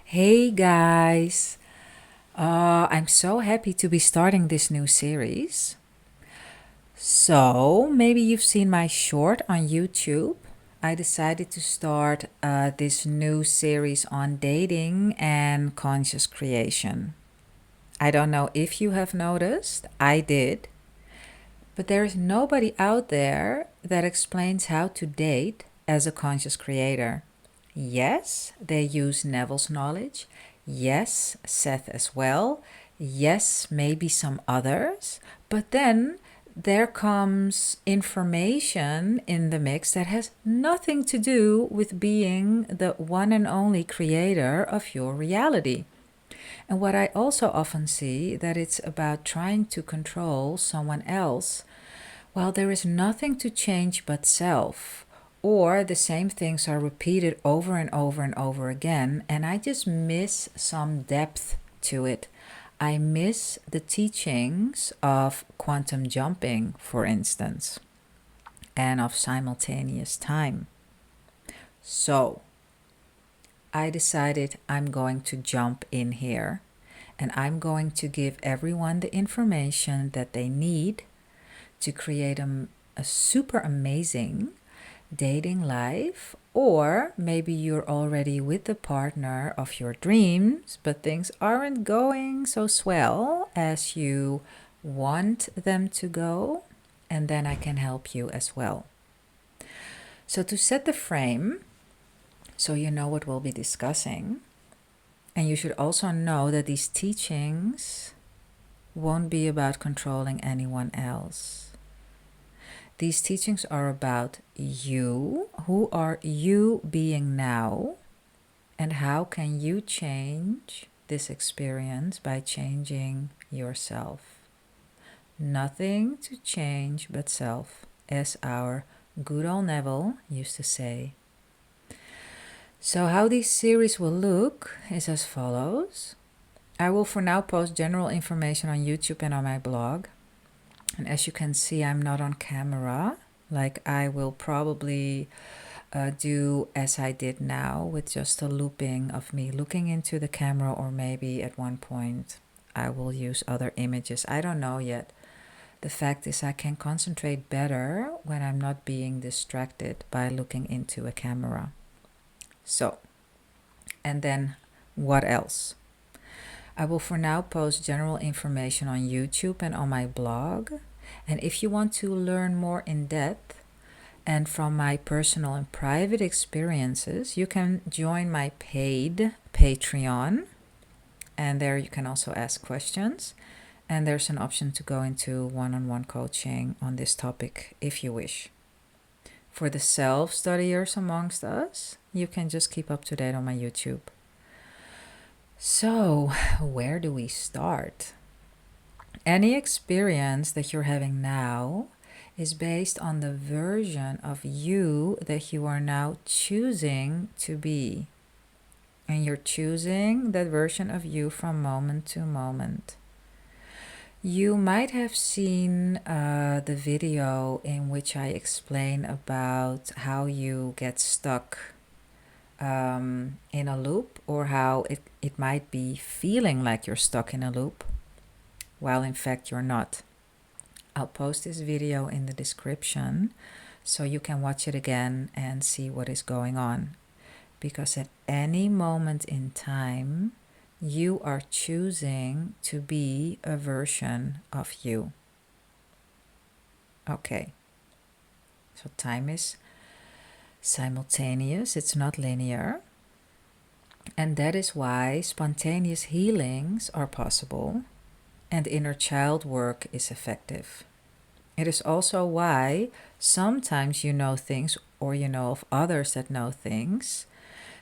Hey guys, I'm so happy to be starting this new series. So, maybe you've seen my short on YouTube. I decided to start this new series on dating and conscious creation. I don't know if you have noticed, I did, but there is nobody out there that explains how to date as a conscious creator. Yes, they use Neville's knowledge. Yes, Seth as well. Yes, maybe some others. But then there comes information in the mix that has nothing to do with being the one and only creator of your reality. And what I also often see that it's about trying to control someone else. Well, there is nothing to change but self, or the same things are repeated over and over and over again, and I just miss some depth to it. I miss the teachings of quantum jumping, for instance, and of simultaneous time. So, I decided I'm going to jump in here and I'm going to give everyone the information that they need to create a super amazing dating life, or maybe you're already with the partner of your dreams, but things aren't going so swell as you want them to go, and then I can help you as well. So, to set the frame, so you know what we'll be discussing, and you should also know that these teachings won't be about controlling anyone else. These teachings are about you. Who are you being now? And how can you change this experience by changing yourself? Nothing to change but self, as our good old Neville used to say. So how this series will look is as follows. I will for now post general information on YouTube and on my blog. And as you can see, I'm not on camera. Like I will probably do as I did now with just a looping of me looking into the camera, or maybe at one point I will use other images. I don't know yet. The fact is I can concentrate better when I'm not being distracted by looking into a camera. So, and then what else? I will for now post general information on YouTube and on my blog. And if you want to learn more in depth and from my personal and private experiences, you can join my paid Patreon. And there you can also ask questions. And there's an option to go into one-on-one coaching on this topic if you wish. For the self-studiers amongst us, you can just keep up to date on my YouTube. So, where do we start? Any experience that you're having now is based on the version of you that you are now choosing to be. And you're choosing that version of you from moment to moment. You might have seen the video in which I explain about how you get stuck in a loop, or how it might be feeling like you're stuck in a loop, while in fact you're not. I'll post this video in the description so you can watch it again and see what is going on. Because at any moment in time, you are choosing to be a version of you. Okay. So time is simultaneous, it's not linear. And that is why spontaneous healings are possible and inner child work is effective. It is also why sometimes you know things, or you know of others that know things,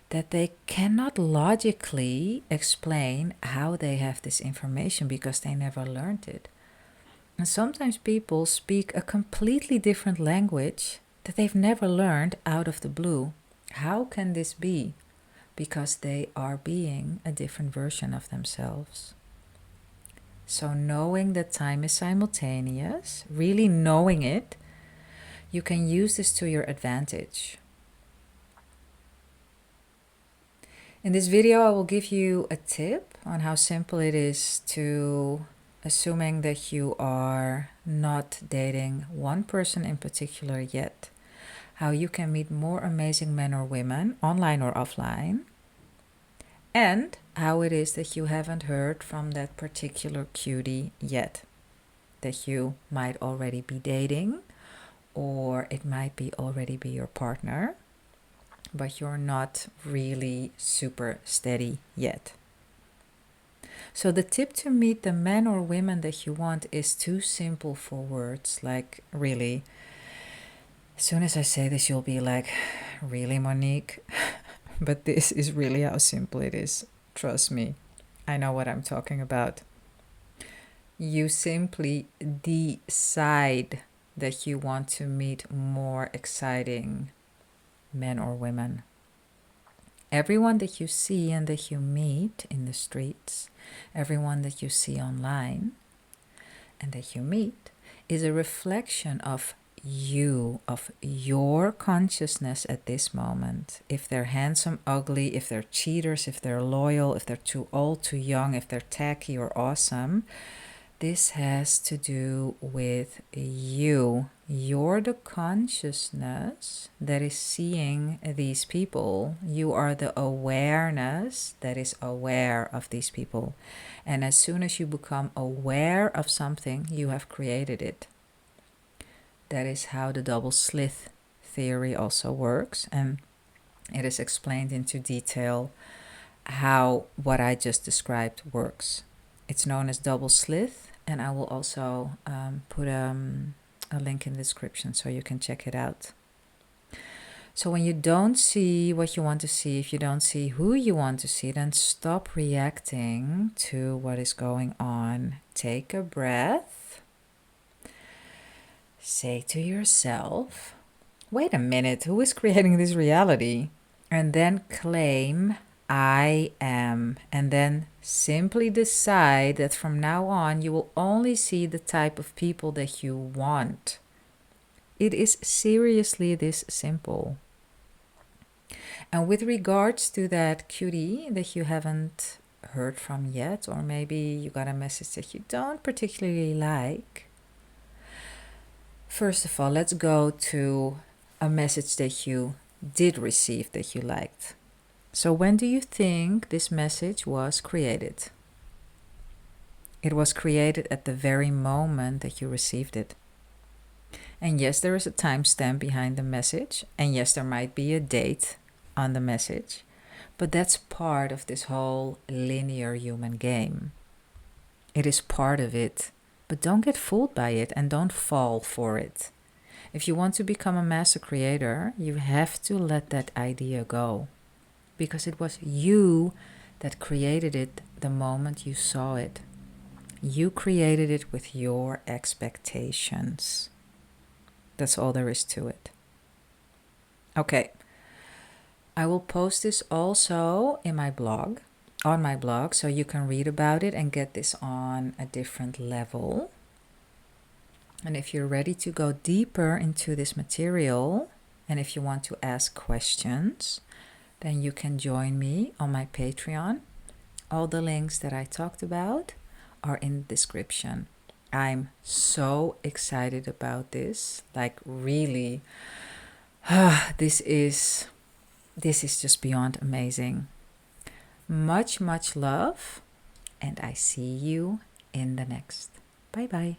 that they cannot logically explain how they have this information because they never learned it. And sometimes people speak a completely different language that they've never learned out of the blue. How can this be? Because they are being a different version of themselves. So knowing that time is simultaneous, really knowing it, You can use this to your advantage. In this video, I will give you a tip on how simple it is to, assuming that you are not dating one person in particular yet, how you can meet more amazing men or women, online or offline, and how it is that you haven't heard from that particular cutie yet, that you might already be dating, or it might be already be your partner, but you're not really super steady yet. So the tip to meet the men or women that you want is too simple for words. Like, really, as soon as I say this, you'll be like, really, Monique? But this is really how simple it is. Trust me, I know what I'm talking about. You simply decide that you want to meet more exciting men or women. Everyone that you see and that you meet in the streets, everyone that you see online and that you meet, is a reflection of you, of your consciousness at this moment. If they're handsome, ugly, if they're cheaters, if they're loyal, if they're too old, too young, if they're tacky or awesome, this has to do with you. You're the consciousness that is seeing these people. You are the awareness that is aware of these people. And as soon as you become aware of something, you have created it. That is how the double slit theory also works. And it is explained into detail how what I just described works. It's known as double slit. And I will also put a link in the description so you can check it out. So when you don't see what you want to see, if you don't see who you want to see, then stop reacting to what is going on. Take a breath. Say to yourself, wait a minute, who is creating this reality? And then claim I am, and then simply decide that from now on you will only see the type of people that you want. It is seriously this simple. And with regards to that cutie that you haven't heard from yet, or maybe you got a message that you don't particularly like, first of all, let's go to a message that you did receive that you liked. So when do you think this message was created? It was created at the very moment that you received it. And yes, there is a timestamp behind the message. And yes, there might be a date on the message. But that's part of this whole linear human game. It is part of it. But don't get fooled by it and don't fall for it. If you want to become a master creator, you have to let that idea go. Because it was you that created it the moment you saw it. You created it with your expectations. That's all there is to it. Okay. I will post this also in my blog, on my blog, so you can read about it and get this on a different level. And if you're ready to go deeper into this material, and if you want to ask questions, then you can join me on my Patreon. All the links that I talked about are in the description. I'm so excited about this. Like, really, this is just beyond amazing. Much, much love, and I see you in the next. Bye bye.